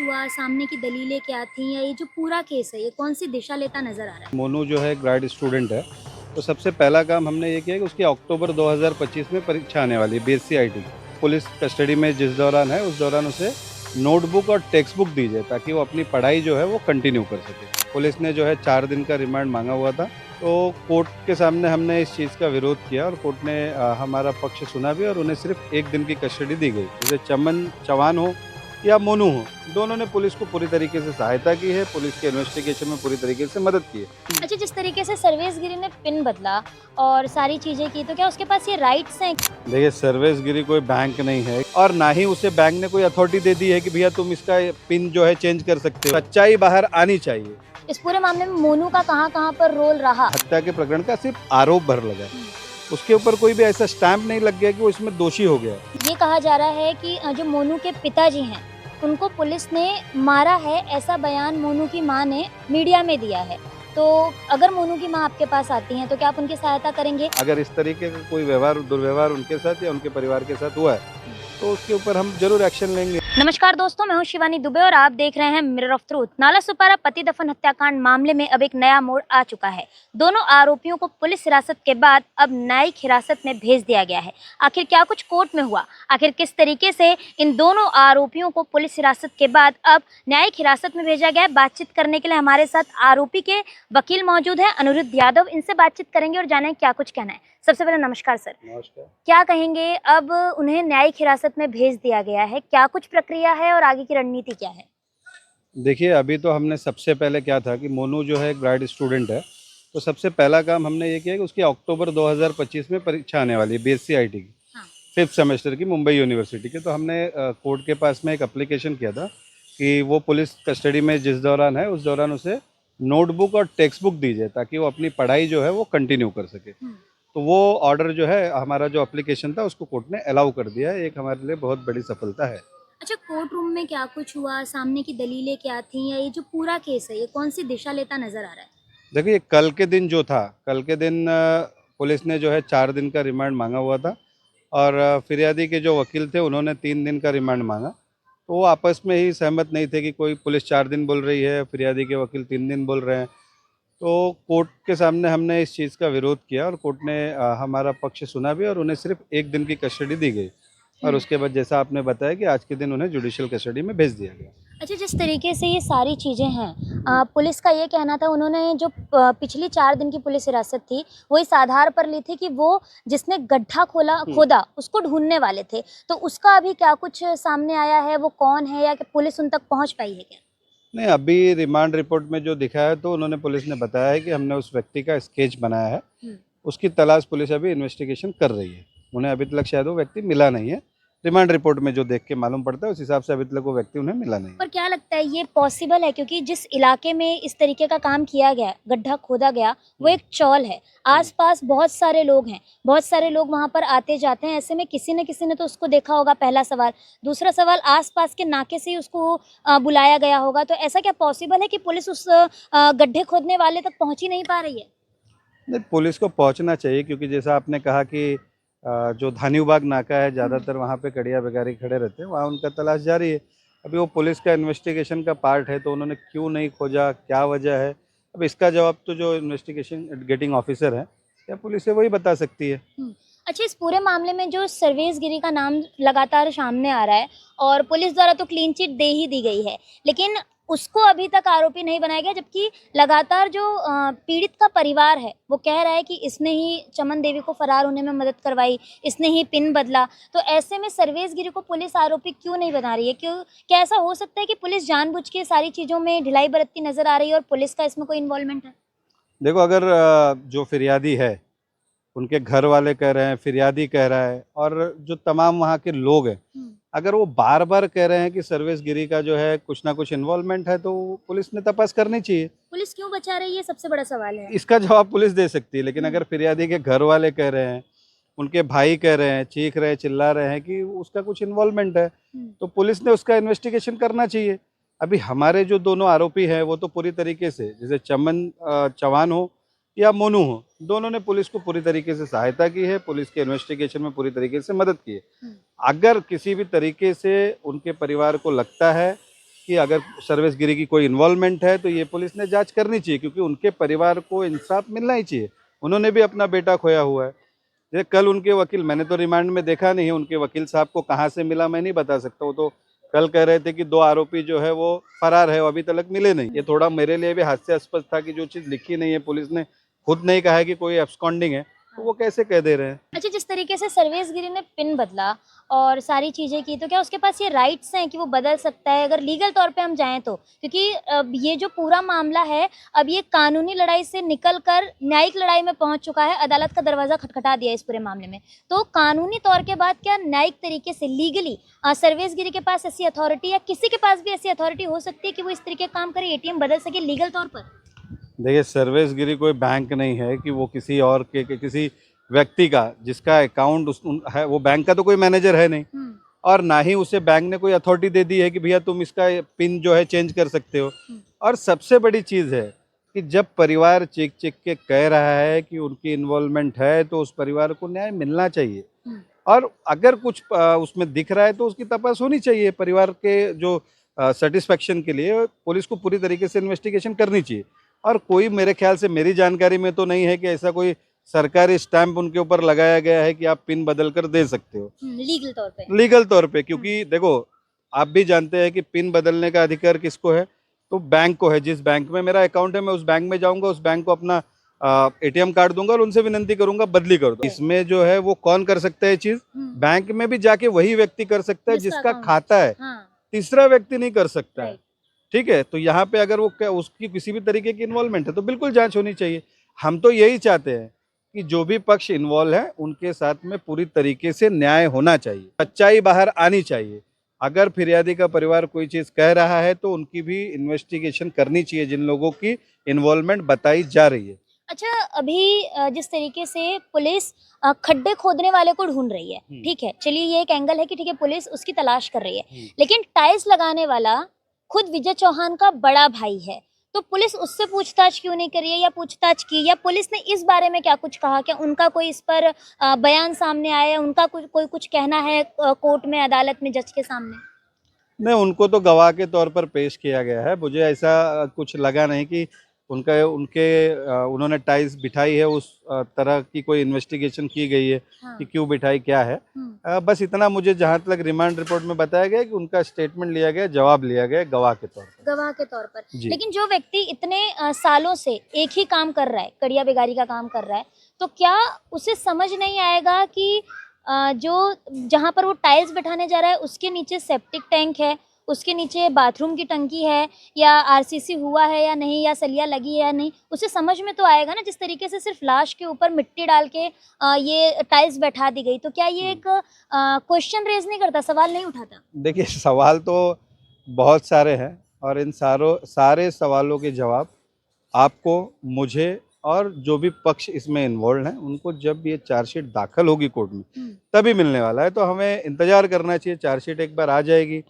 हुआ, सामने की दलीलें क्या थी, या ये जो पूरा केस है ये कौन सी दिशा लेता नजर आ रहा है? मोनू जो है ग्रेड स्टूडेंट है। तो सबसे पहला काम हमने ये किया कि उसकी अक्टूबर 2025 में परीक्षा आने वाली है बीएससी आईटी। पुलिस कस्टडी में जिस दौरान है उस दौरान उसे नोटबुक और टेक्स्ट बुक दी जाए ताकि वो अपनी पढ़ाई जो है वो कंटिन्यू कर सके। पुलिस ने जो है 4 दिन का रिमांड मांगा हुआ था। तो कोर्ट के सामने हमने इस चीज़ का विरोध किया और कोर्ट ने हमारा पक्ष सुना भी और उन्हें सिर्फ 1 दिन की कस्टडी दी गई। जैसे चमन चौहान हो या मोनू हो, दोनों ने पुलिस को पूरी तरीके से सहायता की है, पुलिस के इन्वेस्टिगेशन में पूरी तरीके से मदद की है। अच्छा, जिस तरीके से सर्वेश गिरी ने पिन बदला और सारी चीजें की, तो क्या उसके पास ये राइट्स हैं? देखिए, सर्विस गिरी कोई बैंक नहीं है और ना ही उसे बैंक ने कोई अथॉरिटी दे दी है कि भैया तुम इसका पिन जो है चेंज कर सकते हो। सच्चाई बाहर आनी चाहिए। इस पूरे मामले में मोनू का कहाँ पर रोल रहा? हत्या के प्रकरण का सिर्फ आरोप भर लगा है, उसके ऊपर कोई भी ऐसा स्टैंप नहीं लग गया कि वो इसमें दोषी हो गया। ये कहा जा रहा है कि जो मोनू के पिताजी हैं उनको पुलिस ने मारा है, ऐसा बयान मोनू की मां ने मीडिया में दिया है। तो अगर मोनू की मां आपके पास आती हैं तो क्या आप उनकी सहायता करेंगे? अगर इस तरीके का कोई व्यवहार दुर्व्यवहार उनके साथ या उनके परिवार के साथ हुआ है तो उसके ऊपर हम जरूर एक्शन लेंगे। नमस्कार दोस्तों, मैं हूं शिवानी दुबे और आप देख रहे हैं मिरर ऑफ ट्रूथ। नाला सुपारा पति दफन हत्याकांड मामले में अब एक नया मोड़ आ चुका है। दोनों आरोपियों को पुलिस हिरासत के बाद अब न्यायिक हिरासत में भेज दिया गया है। आखिर क्या कुछ कोर्ट में हुआ, आखिर किस तरीके से इन दोनों आरोपियों को पुलिस हिरासत के बाद अब न्यायिक हिरासत में भेजा गया है, बातचीत करने के लिए हमारे साथ आरोपी के वकील मौजूद है, अनिरुद्ध यादव। इनसे बातचीत करेंगे और जानेंगे क्या कुछ कहना है। सबसे पहले नमस्कार सर। नमस्कार। क्या कहेंगे, अब उन्हें न्यायिक हिरासत में भेज दिया गया है, क्या कुछ प्रक्रिया है और आगे की रणनीति क्या है? देखिए, अभी तो हमने सबसे पहले क्या था कि मोनू जो है ग्रेड स्टूडेंट है। तो सबसे पहला काम हमने ये किया कि उसकी अक्टूबर 2025 में परीक्षा आने वाली है बीएससी आईटी की, हाँ। 5th सेमेस्टर की, मुंबई यूनिवर्सिटी की। तो हमने कोर्ट के पास में एक एप्लीकेशन किया था कि वो पुलिस कस्टडी में जिस दौरान है उस दौरान उसे नोटबुक और टेक्स्ट बुक दी जाए ताकि वो अपनी पढ़ाई जो है वो कंटिन्यू कर सके। तो वो ऑर्डर जो है, हमारा जो एप्लीकेशन था उसको कोर्ट ने अलाउ कर दिया है। एक हमारे लिए बहुत बड़ी सफलता है। अच्छा, कोर्ट रूम में क्या कुछ हुआ, सामने की दलीलें क्या थी, या ये जो पूरा केस है ये कौन सी दिशा लेता नजर आ रहा है? देखिए, कल के दिन पुलिस ने जो है 4 दिन का रिमांड मांगा हुआ था और फिरियादी के जो वकील थे उन्होंने 3 दिन का रिमांड मांगा। तो वो आपस में ही सहमत नहीं थे कि कोई पुलिस 4 दिन बोल रही है, फिरियादी के वकील 3 दिन बोल रहे हैं। तो कोर्ट के सामने हमने इस चीज़ का विरोध किया और कोर्ट ने हमारा पक्ष सुना भी और उन्हें सिर्फ 1 दिन की कस्टडी दी गई। और उसके बाद जैसा आपने बताया कि आज के दिन उन्हें जुडिशियल कस्टडी में भेज दिया गया। अच्छा, जिस तरीके से ये सारी चीज़ें हैं, पुलिस का ये कहना था, उन्होंने जो पिछली 4 दिन की पुलिस हिरासत थी वो इस आधार पर ली थी कि वो जिसने गड्ढा खोदा उसको ढूंढने वाले थे। तो उसका अभी क्या कुछ सामने आया है, वो कौन है, या कि पुलिस उन तक पहुंच पाई है क्या? नहीं, अभी रिमांड रिपोर्ट में जो दिखा है तो उन्होंने, पुलिस ने बताया है कि हमने उस व्यक्ति का स्केच बनाया है। उसकी तलाश पुलिस अभी इन्वेस्टिगेशन कर रही है। उन्हें अभी तक शायद वो व्यक्ति मिला नहीं है। रिमांड रिपोर्ट में जो देख के मालूम पड़ता है उस हिसाब से अभी तक वो व्यक्ति उन्हें मिला नहीं है। पर क्या लगता है ये पॉसिबल है? क्योंकि जिस इलाके में इस तरीके का काम किया गया, गड्ढा खोदा गया, वो एक चौल है, आसपास बहुत सारे लोग हैं, बहुत सारे लोग वहां पर आते जाते हैं। ऐसे में किसी न किसी ने तो उसको देखा होगा, पहला सवाल। दूसरा सवाल, आसपास के नाके से ही उसको बुलाया गया होगा। तो ऐसा क्या पॉसिबल है कि पुलिस उस गड्ढे खोदने वाले तक पहुंच ही नहीं पा रही है? नहीं, पुलिस को पहुंचना चाहिए क्योंकि जैसा आपने कहा कि जो धानीबाग नाका है, ज़्यादातर वहाँ पे कड़िया बेगारी खड़े रहते हैं, वहाँ उनका तलाश जारी है। अभी वो पुलिस का इन्वेस्टिगेशन का पार्ट है तो उन्होंने क्यों नहीं खोजा, क्या वजह है, अब इसका जवाब तो जो इन्वेस्टिगेशन गेटिंग ऑफिसर है या पुलिस है वही बता सकती है। अच्छा, इस पूरे मामले में जो सर्वेश गिरी का नाम लगातार सामने आ रहा है और पुलिस द्वारा तो क्लीन चिट दे ही दी गई है, लेकिन उसको अभी तक आरोपी नहीं बनाया गया। जबकि लगातार जो पीड़ित का परिवार है वो कह रहा है कि इसने ही चमन देवी को फरार होने में मदद करवाई, इसने ही पिन बदला। तो ऐसे में सर्वेश गिरी को पुलिस आरोपी क्यों नहीं बना रही है? क्यों, क्या ऐसा हो सकता है कि पुलिस जानबूझ के सारी चीज़ों में ढिलाई बरतती नजर आ रही है और पुलिस का इसमें कोई इन्वॉल्वमेंट है? देखो, अगर जो फिरियादी है उनके घर वाले कह रहे हैं, फिरियादी कह रहा है और जो तमाम वहाँ के लोग हैं, अगर वो बार बार कह रहे हैं कि सर्विस गिरी का जो है कुछ ना कुछ इन्वॉल्वमेंट है तो पुलिस ने तपास करनी चाहिए। पुलिस क्यों बचा रही है, सबसे बड़ा सवाल है। इसका जवाब पुलिस दे सकती है, लेकिन अगर फिरियादी के घर वाले कह रहे हैं, उनके भाई कह रहे हैं, चीख रहे हैं, चिल्ला रहे हैं कि उसका कुछ इन्वॉल्वमेंट है, तो पुलिस ने उसका इन्वेस्टिगेशन करना चाहिए। अभी हमारे जो दोनों आरोपी हैं वो तो पूरी तरीके से, जैसे चमन चौहान हो या मोनू हो, दोनों ने पुलिस को पूरी तरीके से सहायता की है, पुलिस के इन्वेस्टिगेशन में पूरी तरीके से मदद की है। अगर किसी भी तरीके से उनके परिवार को लगता है कि अगर सर्विसगिरी की कोई इन्वॉल्वमेंट है तो ये पुलिस ने जांच करनी चाहिए, क्योंकि उनके परिवार को इंसाफ मिलना ही चाहिए। उन्होंने भी अपना बेटा खोया हुआ है। ये कल उनके वकील, मैंने तो रिमांड में देखा नहीं है, उनके वकील साहब को कहाँ से मिला मैं नहीं बता सकता। वो तो कल कह रहे थे कि 2 आरोपी जो है वो फरार है, वो अभी तक मिले नहीं। ये थोड़ा मेरे लिए भी हास्यास्पद था कि जो चीज़ लिखी नहीं है, पुलिस ने खुद नहीं कहा है कि कोई एब्सकॉन्डिंग है, तो वो कैसे कह दे रहे हैं। अच्छा, जिस तरीके से सर्वेश गिरी ने पिन बदला और सारी चीज़ें की, तो क्या उसके पास ये राइट्स हैं कि वो बदल सकता है अगर लीगल तौर पे हम जाएं तो? क्योंकि अब ये जो पूरा मामला है, अब ये कानूनी लड़ाई से निकल कर न्यायिक लड़ाई में पहुंच चुका है, अदालत का दरवाज़ा खटखटा दिया इस पूरे मामले में। तो कानूनी तौर के बाद क्या न्यायिक तरीके से लीगली सर्वेश गिरी के पास ऐसी अथॉरिटी या किसी के पास भी ऐसी अथॉरिटी हो सकती है कि वो इस तरीके का काम करे, एटीएम बदल सके लीगल तौर पर? देखिए, सर्विसगिरी कोई बैंक नहीं है कि वो किसी और के किसी व्यक्ति का जिसका अकाउंट है, वो बैंक का तो कोई मैनेजर है नहीं, और ना ही उसे बैंक ने कोई अथॉरिटी दे दी है कि भैया तुम इसका पिन जो है चेंज कर सकते हो। और सबसे बड़ी चीज़ है कि जब परिवार चीख चीख के कह रहा है कि उनकी इन्वॉल्वमेंट है, तो उस परिवार को न्याय मिलना चाहिए। और अगर कुछ उसमें दिख रहा है तो उसकी तपास होनी चाहिए। परिवार के जो सेटिस्फेक्शन के लिए पुलिस को पूरी तरीके से इन्वेस्टिगेशन करनी चाहिए। और कोई, मेरे ख्याल से, मेरी जानकारी में तो नहीं है कि ऐसा कोई सरकारी स्टैंप उनके ऊपर लगाया गया है कि आप पिन बदल कर दे सकते हो लीगल तौर पे। लीगल तौर पे। क्योंकि देखो, आप भी जानते हैं कि पिन बदलने का अधिकार किसको है, तो बैंक को है। जिस बैंक में मेरा अकाउंट है, मैं उस बैंक में जाऊंगा, उस बैंक को अपना एटीएम कार्ड दूंगा और उनसे विनती करूंगा बदली कर दो। इसमें जो है वो कौन कर सकता है चीज? बैंक में भी जाके वही व्यक्ति कर सकता है जिसका खाता है, तीसरा व्यक्ति नहीं कर सकता है। ठीक है, तो यहाँ पे अगर वो उसकी किसी भी तरीके की इन्वॉल्वमेंट है तो बिल्कुल जांच होनी चाहिए। हम तो यही चाहते हैं कि जो भी पक्ष इन्वॉल्व है उनके साथ में पूरी तरीके से न्याय होना चाहिए, सच्चाई बाहर आनी चाहिए। अगर फिरियादी का परिवार कोई चीज़ कह रहा है तो उनकी भी इन्वेस्टिगेशन करनी चाहिए, जिन लोगों की इन्वॉल्वमेंट बताई जा रही है। अच्छा, अभी जिस तरीके से पुलिस खड्डे खोदने वाले को ढूंढ रही है, ठीक है, चलिए ये एक एंगल है कि ठीक है पुलिस उसकी तलाश कर रही है, लेकिन टाइल्स लगाने वाला खुद विजय चौहान का बड़ा भाई है, तो पुलिस उससे पूछताछ क्यों नहीं करी है या पूछताछ की, या पुलिस ने इस बारे में क्या कुछ कहा? क्या उनका कोई इस पर बयान सामने आया है? उनका कोई कुछ कहना है कोर्ट में, अदालत में, जज के सामने? नहीं, उनको तो गवाह के तौर पर पेश किया गया है। मुझे ऐसा कुछ लगा नहीं कि उन्होंने टाइल्स बिठाई है, उस तरह की कोई इन्वेस्टिगेशन की गई है कि क्यों बिठाई, क्या है। बस इतना मुझे जहाँ तक रिमांड रिपोर्ट में बताया गया कि उनका स्टेटमेंट लिया गया, जवाब लिया गया गवाह के तौर पर। गवाह के तौर पर। लेकिन जो व्यक्ति इतने सालों से एक ही काम कर रहा है, कड़िया बेगारी का काम कर रहा है, तो क्या उसे समझ नहीं आएगा कि जो जहाँ पर वो टाइल्स बिठाने जा रहा है उसके नीचे सेप्टिक टैंक है, उसके नीचे बाथरूम की टंकी है, या आरसीसी हुआ है या नहीं, या सलिया लगी है या नहीं, उसे समझ में तो आएगा ना। जिस तरीके से सिर्फ लाश के ऊपर मिट्टी डाल के ये टाइल्स बैठा दी गई, तो क्या ये एक क्वेश्चन रेज नहीं करता, सवाल नहीं उठाता? देखिए, सवाल तो बहुत सारे हैं और इन सारे सवालों के जवाब आपको, मुझे और जो भी पक्ष इसमें इन्वॉल्व हैं उनको जब ये चार्जशीट दाखिल होगी कोर्ट में तभी मिलने वाला है। तो हमें इंतजार करना चाहिए। चार्जशीट एक बार आ जाएगी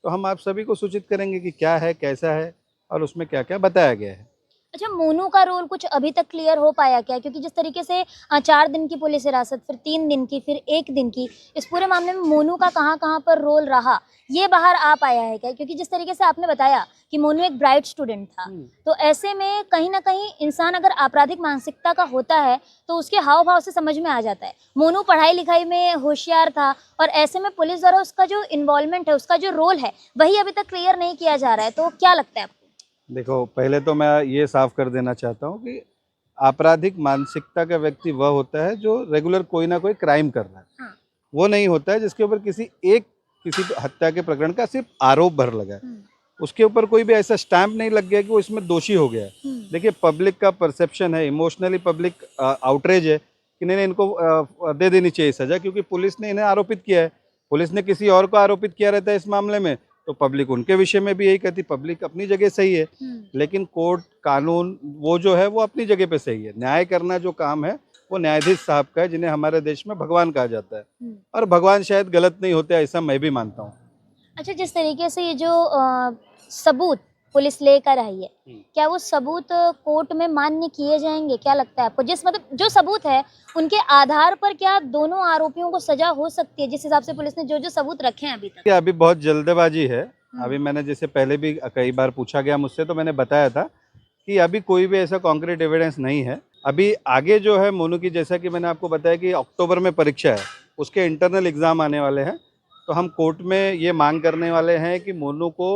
तो हम आप सभी को सूचित करेंगे कि क्या है, कैसा है और उसमें क्या क्या बताया गया है। अच्छा, मोनू का रोल कुछ अभी तक क्लियर हो पाया क्या? क्योंकि जिस तरीके से 4 दिन की पुलिस हिरासत, फिर 3 दिन की, फिर 1 दिन की, इस पूरे मामले में मोनू का कहाँ पर रोल रहा, ये बाहर आ पाया है क्या? क्योंकि जिस तरीके से आपने बताया कि मोनू एक ब्राइट स्टूडेंट था, तो ऐसे में कहीं ना कहीं इंसान अगर आपराधिक मानसिकता का होता है तो उसके हाव भाव से समझ में आ जाता है। मोनू पढ़ाई लिखाई में होशियार था और ऐसे में पुलिस द्वारा उसका जो इन्वॉल्वमेंट है, उसका जो रोल है, वही अभी तक क्लियर नहीं किया जा रहा है। तो क्या लगता है आपको? देखो, पहले तो मैं ये साफ कर देना चाहता हूँ कि आपराधिक मानसिकता का व्यक्ति वह होता है जो रेगुलर कोई ना कोई क्राइम कर रहा है। वो नहीं होता है जिसके ऊपर किसी हत्या के प्रकरण का सिर्फ आरोप भर लगा है, उसके ऊपर कोई भी ऐसा स्टैंप नहीं लग गया कि वो इसमें दोषी हो गया है। देखिए, पब्लिक का परसेप्शन है, इमोशनली पब्लिक आउटरेज है कि नहीं, इनको दे देनी चाहिए सजा, क्योंकि पुलिस ने इन्हें आरोपित किया है। पुलिस ने किसी और को आरोपित किया रहता है इस मामले में तो पब्लिक उनके विषय में भी यही कहती। पब्लिक अपनी जगह सही है, लेकिन कोर्ट, कानून, वो जो है वो अपनी जगह पे सही है। न्याय करना जो काम है वो न्यायाधीश साहब का है, जिन्हें हमारे देश में भगवान कहा जाता है, और भगवान शायद गलत नहीं होते, ऐसा मैं भी मानता हूँ। अच्छा, जिस तरीके से ये जो सबूत पुलिस लेकर आई है, क्या वो सबूत कोर्ट में मान्य किए जाएंगे? क्या लगता है आपको? मतलब जो सबूत है उनके आधार पर क्या दोनों आरोपियों को सजा हो सकती है, जिस हिसाब से पुलिस ने जो सबूत रखे हैं अभी तक? अभी बहुत जल्दबाजी है अभी मैंने जैसे पहले भी कई बार पूछा गया मुझसे, तो मैंने बताया था कि अभी कोई भी ऐसा कॉन्क्रीट एविडेंस नहीं है। अभी आगे जो है मोनू की, जैसा कि मैंने आपको बताया कि अक्टूबर में परीक्षा है, उसके इंटरनल एग्ज़ाम आने वाले हैं, तो हम कोर्ट में ये मांग करने वाले हैं कि मोनू को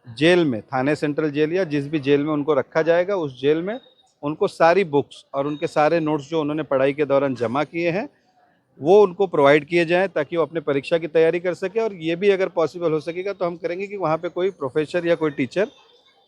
जेल में, थाने सेंट्रल जेल या जिस भी जेल में उनको रखा जाएगा, उस जेल में उनको सारी बुक्स और उनके सारे नोट्स जो उन्होंने पढ़ाई के दौरान जमा किए हैं वो उनको प्रोवाइड किए जाएँ, ताकि वो अपने परीक्षा की तैयारी कर सके। और ये भी अगर पॉसिबल हो सकेगा तो हम करेंगे कि वहाँ पे कोई प्रोफेसर या कोई टीचर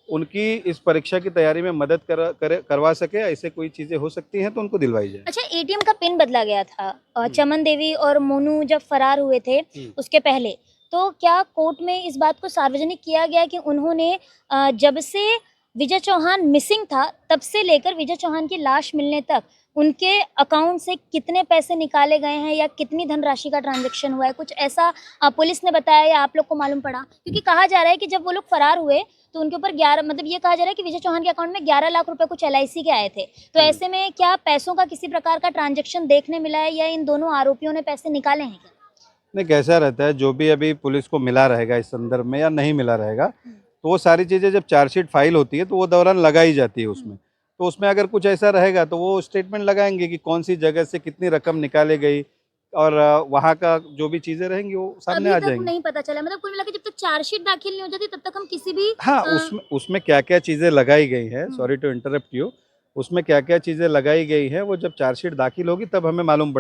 उनकी इस परीक्षा की तैयारी में मदद करवा सके। ऐसे कोई चीज़ें हो सकती हैं तो उनको दिलवाई जाए। अच्छा, एटीएम का पिन बदला गया था चमन देवी और मोनू जब फरार हुए थे उसके पहले, तो क्या कोर्ट में इस बात को सार्वजनिक किया गया कि उन्होंने जब से विजय चौहान मिसिंग था तब से लेकर विजय चौहान की लाश मिलने तक उनके अकाउंट से कितने पैसे निकाले गए हैं या कितनी धनराशि का ट्रांजैक्शन हुआ है, कुछ ऐसा पुलिस ने बताया या आप लोग को मालूम पड़ा? क्योंकि कहा जा रहा है कि जब वो लोग फरार हुए तो उनके ऊपर 11, मतलब ये कहा जा रहा है कि विजय चौहान के अकाउंट में 11 लाख रुपए कुछ LIC के आए थे। तो ऐसे में क्या पैसों का किसी प्रकार का ट्रांजैक्शन देखने मिला है या इन दोनों आरोपियों ने पैसे निकाले हैं क्या? नहीं, कैसा रहता है, जो भी अभी पुलिस को मिला रहेगा इस संदर्भ में या नहीं मिला रहेगा, तो वो सारी चीज़ें जब चार्जशीट फाइल होती है तो वो दौरान लगाई जाती है उसमें। तो उसमें अगर कुछ ऐसा रहेगा तो वो स्टेटमेंट लगाएंगे कि कौन सी जगह से कितनी रकम निकाले गई, और वहाँ का जो भी चीज़ें रहेंगी वो सामने आ अभी तक जाएंगी। नहीं पता चला, मतलब कुल मिला के जब तक चार्जशीट दाखिल नहीं हो जाती तब तक हम किसी भी हाँ, उसमें क्या क्या चीज़ें लगाई गई हैं, सॉरी टू इंटरप्ट यू, उसमें क्या क्या चीज़ें लगाई गई हैं वो जब चार्जशीट दाखिल होगी तब हमें मालूम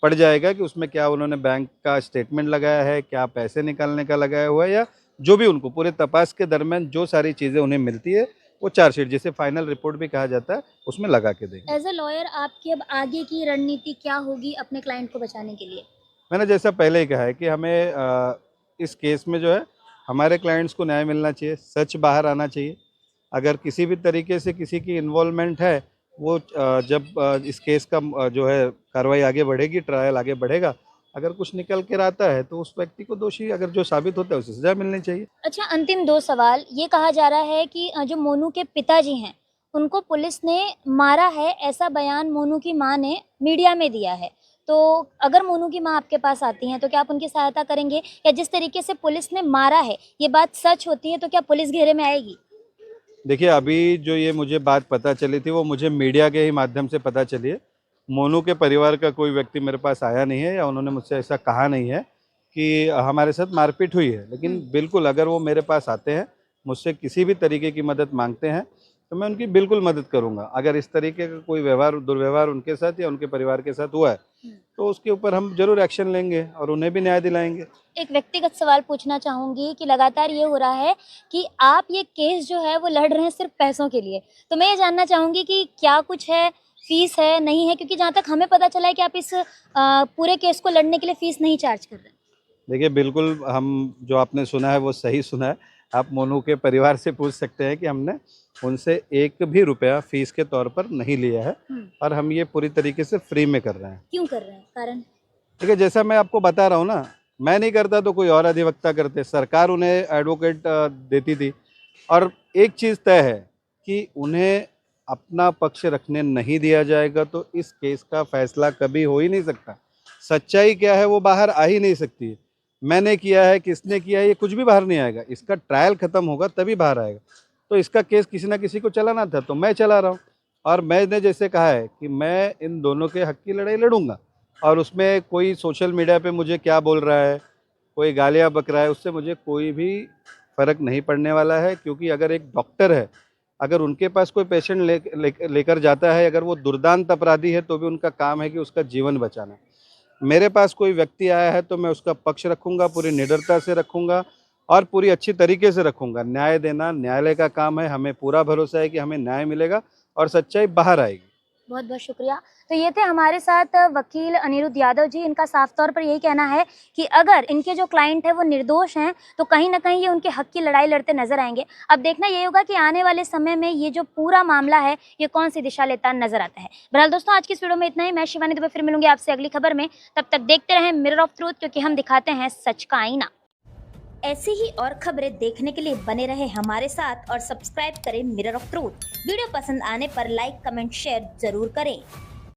पड़ जाएगा कि उसमें क्या उन्होंने बैंक का स्टेटमेंट लगाया है, क्या पैसे निकालने का लगाया हुआ है, या जो भी उनको पूरे तपास के दरमियान जो सारी चीज़ें उन्हें मिलती है वो चार्जशीट, जिसे फाइनल रिपोर्ट भी कहा जाता है, उसमें लगा के देंगे। एज ए लॉयर आपकी अब आगे की रणनीति क्या होगी अपने क्लाइंट को बचाने के लिए? मैंने जैसा पहले ही कहा है कि हमें इस केस में जो है हमारे क्लाइंट्स को न्याय मिलना चाहिए, सच बाहर आना चाहिए। अगर किसी भी तरीके से किसी की इन्वॉल्वमेंट है, वो जब इस केस का जो है कार्रवाई आगे बढ़ेगी, ट्रायल आगे बढ़ेगा, अगर कुछ निकल कर आता है तो उस व्यक्ति को दोषी अगर जो साबित होता है उसे सजा मिलनी चाहिए। अच्छा, अंतिम 2 सवाल। ये कहा जा रहा है कि जो मोनू के पिताजी हैं, उनको पुलिस ने मारा है, ऐसा बयान मोनू की माँ ने मीडिया में दिया है। तो अगर मोनू की माँ आपके पास आती हैं तो क्या आप उनकी सहायता करेंगे? या जिस तरीके से पुलिस ने मारा है, ये बात सच होती है तो क्या पुलिस घेरे में आएगी? देखिए, अभी जो ये मुझे बात पता चली थी वो मुझे मीडिया के ही माध्यम से पता चली है। मोनू के परिवार का कोई व्यक्ति मेरे पास आया नहीं है या उन्होंने मुझसे ऐसा कहा नहीं है कि हमारे साथ मारपीट हुई है। लेकिन बिल्कुल अगर वो मेरे पास आते हैं, मुझसे किसी भी तरीके की मदद मांगते हैं, तो मैं उनकी बिल्कुल मदद करूँगा। अगर इस तरीके का कोई दुर्व्यवहार उनके साथ या उनके परिवार के साथ हुआ है, तो उसके ऊपर हम ज़रूर एक्शन लेंगे और उन्हें भी न्याय दिलाएंगे। एक व्यक्तिगत सवाल पूछना चाहूँगी कि लगातार ये हो रहा है कि आप ये केस जो है वो लड़ रहे हैं सिर्फ पैसों के लिए। तो मैं ये जानना चाहूँगी कि क्या कुछ है, फीस है, नहीं है? क्योंकि जहाँ तक हमें पता चला है कि आप इस पूरे केस को लड़ने के लिए फीस नहीं चार्ज कर रहे हैं। देखिए, बिल्कुल हम जो आपने सुना है वो सही सुना है। आप मोनू के परिवार से पूछ सकते हैं कि हमने उनसे एक भी रुपया फीस के तौर पर नहीं लिया है और हम ये पूरी तरीके से फ्री में कर रहे हैं। क्यों कर रहे हैं? कारण? देखिए, जैसा मैं आपको बता रहा हूँ ना, मैं नहीं करता तो कोई और अधिवक्ता करते, सरकार उन्हें एडवोकेट देती थी। और एक चीज़ तय है कि उन्हें अपना पक्ष रखने नहीं दिया जाएगा तो इस केस का फैसला कभी हो ही नहीं सकता। सच्चाई क्या है वो बाहर आ ही नहीं सकती है। मैंने किया है, किसने किया है, ये कुछ भी बाहर नहीं आएगा। इसका ट्रायल ख़त्म होगा तभी बाहर आएगा। तो इसका केस किसी ना किसी को चलाना था तो मैं चला रहा हूँ। और मैंने जैसे कहा है कि मैं इन दोनों के हक़ की लड़ाई लड़ूंगा। और उसमें कोई सोशल मीडिया पे मुझे क्या बोल रहा है, कोई गालियाँ बक रहा है, उससे मुझे कोई भी फ़र्क नहीं पड़ने वाला है। क्योंकि अगर एक डॉक्टर है, अगर उनके पास कोई पेशेंट लेकर जाता है, अगर वो दुर्दांत अपराधी है तो भी उनका काम है कि उसका जीवन बचाना। मेरे पास कोई व्यक्ति आया है तो मैं उसका पक्ष रखूंगा, पूरी निडरता से रखूंगा और पूरी अच्छी तरीके से रखूंगा। न्याय देना न्यायालय का काम है। हमें पूरा भरोसा है कि हमें न्याय मिलेगा और सच्चाई बाहर आएगी। बहुत बहुत शुक्रिया। तो ये थे हमारे साथ वकील अनिरुद्ध यादव जी। इनका साफ तौर पर यही कहना है कि अगर इनके जो क्लाइंट है वो निर्दोष हैं तो कहीं ना कहीं ये उनके हक की लड़ाई लड़ते नजर आएंगे। अब देखना ये होगा कि आने वाले समय में ये जो पूरा मामला है ये कौन सी दिशा लेता नजर आता है। बहरहाल दोस्तों, आज की इस वीडियो में इतना ही। मैं शिवानी दुबे फिर मिलूंगी आपसे अगली खबर में। तब तक देखते रहें मिरर ऑफ ट्रूथ, क्योंकि हम दिखाते हैं सच का आईना। ऐसी ही और खबरें देखने के लिए बने रहे हमारे साथ और सब्सक्राइब करें मिरर ऑफ ट्रूथ। वीडियो पसंद आने पर लाइक, कमेंट, शेयर जरूर करें।